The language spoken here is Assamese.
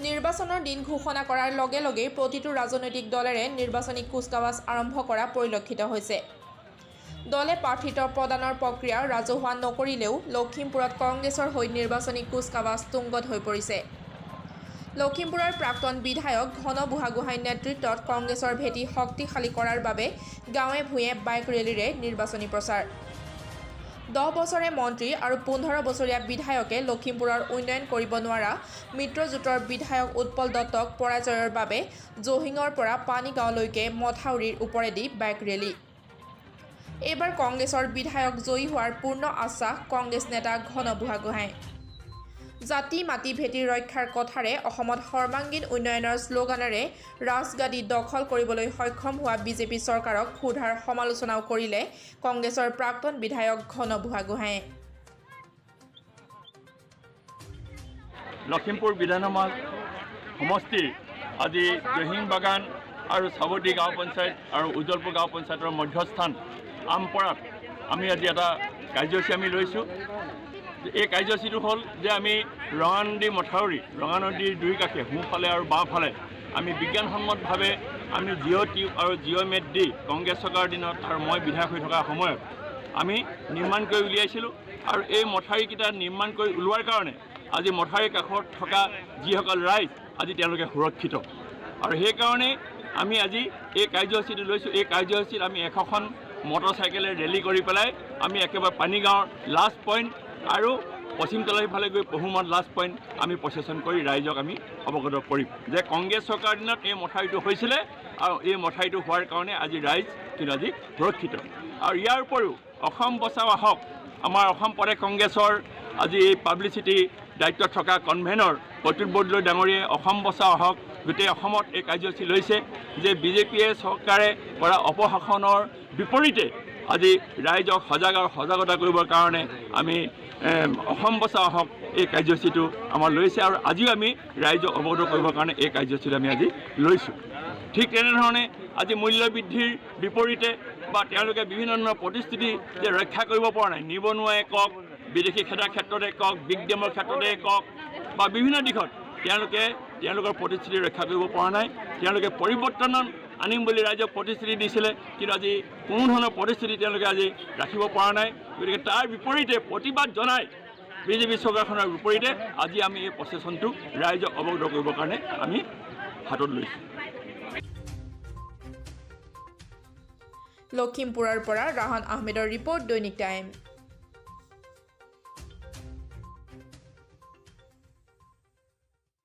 নিৰ্বাচনৰ দিন ঘোষণা কৰাৰ লগে লগে প্ৰতিটো ৰাজনৈতিক দলেৰে নিৰ্বাচনী কুচকাৱাজ আৰম্ভ কৰা পৰিলক্ষিত হৈছে। দলে প্ৰাৰ্থিত্ব প্ৰদানৰ প্ৰক্ৰিয়া ৰাজহুৱা নকৰিলেও লখিমপুৰত কংগ্ৰেছৰ হৈ নিৰ্বাচনী কুচকাৱাজ তুংগত হৈ পৰিছে। লখিমপুৰৰ প্ৰাক্তন বিধায়ক ঘন বুঢ়াগোহাঁইৰ নেতৃত্বত কংগ্ৰেছৰ ভেটি শক্তিশালী কৰাৰ বাবে গাঁৱে ভূঞে বাইক ৰেলীৰে নিৰ্বাচনী প্ৰচাৰ। 10 বছৰে মন্ত্ৰী আৰু 15 বছৰীয়া বিধায়কে লখিমপুৰৰ উন্নয়ন কৰিব নোৱাৰা মিত্ৰজোঁটৰ বিধায়ক উৎপল দত্তক পৰাজয়ৰ বাবে জহিঙৰ পৰা পানীগাঁৱলৈকে মথাউৰিৰ ওপৰেদি বাইক ৰেলী। এইবাৰ কংগ্ৰেছৰ বিধায়ক জয়ী হোৱাৰ পূৰ্ণ আশ্বাস কংগ্ৰেছ নেতা ঘন বুঢ়াগোহাঁই। জাতি মাটি ভেটি ৰক্ষাৰ কথাৰে অসমত সৰ্বাংগীন উন্নয়নৰ শ্লোগানেৰে ৰাজগাদী দখল কৰিবলৈ সক্ষম হোৱা বিজেপি চৰকাৰক ক্ষুধাৰ সমালোচনাও কৰিলে কংগ্ৰেছৰ প্ৰাক্তন বিধায়ক ঘন বুঢ়াগোহাঁয়ে। লখিমপুৰ বিধানসভা সমষ্টিৰ আজি জহিং বাগান আৰু চাবুটি গাঁও পঞ্চায়ত আৰু উজ্জ্বলপুৰ গাঁও পঞ্চায়তৰ মধ্যস্থান আমপৰাত আমি আজি এটা কাৰ্যসূচী আমি লৈছোঁ। এই কাৰ্যসূচীটো হ'ল যে আমি ৰঙানদী মথাউৰি ৰঙা নদীৰ দুই কাষে সোঁফালে আৰু বাওঁফালে আমি বিজ্ঞানসন্মতভাৱে আমি জিঅ' টিউব আৰু জিঅ' মেট দি কংগ্ৰেছ চৰকাৰৰ দিনত আৰু মই বিধায়ক হৈ থকা সময়ত আমি নিৰ্মাণ কৰি উলিয়াইছিলোঁ। আৰু এই মথাউৰিকেইটা নিৰ্মাণ কৰি ওলোৱাৰ কাৰণে আজি মথাউৰিৰ কাষত থকা যিসকল ৰাইজ আজি তেওঁলোকে সুৰক্ষিত। আৰু সেইকাৰণে আমি আজি এই কাৰ্যসূচীটো লৈছোঁ। এই কাৰ্যসূচীত আমি 100খন মটৰচাইকেলে ৰেলী কৰি পেলাই আমি একেবাৰে পানীগাঁৱৰ লাষ্ট পইণ্ট আৰু পশ্চিম তলাহীফালে গৈ পহুমত লাষ্ট পইণ্ট আমি প্ৰচেছন কৰি ৰাইজক আমি অৱগত কৰিম যে কংগ্ৰেছ চৰকাৰৰ দিনত এই মথাউৰিটো হৈছিলে আৰু এই মথাউৰিটো হোৱাৰ কাৰণে আজি ৰাইজ কিন্তু আজি সুৰক্ষিত। আৰু ইয়াৰ উপৰিও অসম বচাও আহক আমাৰ অসম প্ৰদেশ কংগ্ৰেছৰ আজি এই পাব্লিচিটি দায়িত্বত থকা কনভেনৰ প্ৰত্যুত বৰদলৈ ডাঙৰীয়াই অসম বচাও আহক গোটেই অসমত এই কাৰ্যসূচী লৈছে যে বিজেপিয়ে চৰকাৰে কৰা অপশাসনৰ বিপৰীতে আজি ৰাইজক সজাগতা কৰিবৰ কাৰণে আমি অসম বচাও আহক এই কাৰ্যসূচীটো আমাৰ লৈছে আৰু আজিও আমি ৰাইজক অৱগত কৰিবৰ কাৰণে এই কাৰ্যসূচীটো আমি আজি লৈছোঁ। ঠিক তেনেধৰণে আজি মূল্য বৃদ্ধিৰ বিপৰীতে বা তেওঁলোকে বিভিন্ন ধৰণৰ প্ৰতিশ্ৰুতি যে ৰক্ষা কৰিব পৰা নাই, নিবনুৱাই কওক, বিদেশী খেদাৰ ক্ষেত্ৰতে কওক, বিগ ডেমৰ ক্ষেত্ৰতে কওক বা বিভিন্ন দিশত তেওঁলোকৰ প্ৰতিশ্ৰুতি ৰক্ষা কৰিব পৰা নাই। তেওঁলোকে পৰিৱৰ্তন আনিম বুলি ৰাইজক প্ৰতিশ্ৰুতি দিছিলে, কিন্তু আজি কোনো ধৰণৰ প্ৰতিশ্ৰুতি তেওঁলোকে আজি ৰাখিব পৰা নাই। গতিকে তাৰ বিপৰীতে প্ৰতিবাদ জনাই বিজেপি চৰকাৰখনৰ বিপৰীতে আজি আমি এই প্ৰচেছনটো ৰাইজক অৱগত কৰিবৰ কাৰণে আমি হাতত লৈছোঁ। লখিমপুৰৰ পৰা ৰাহান আহমেদৰ ৰিপৰ্ট, দৈনিক টাইম।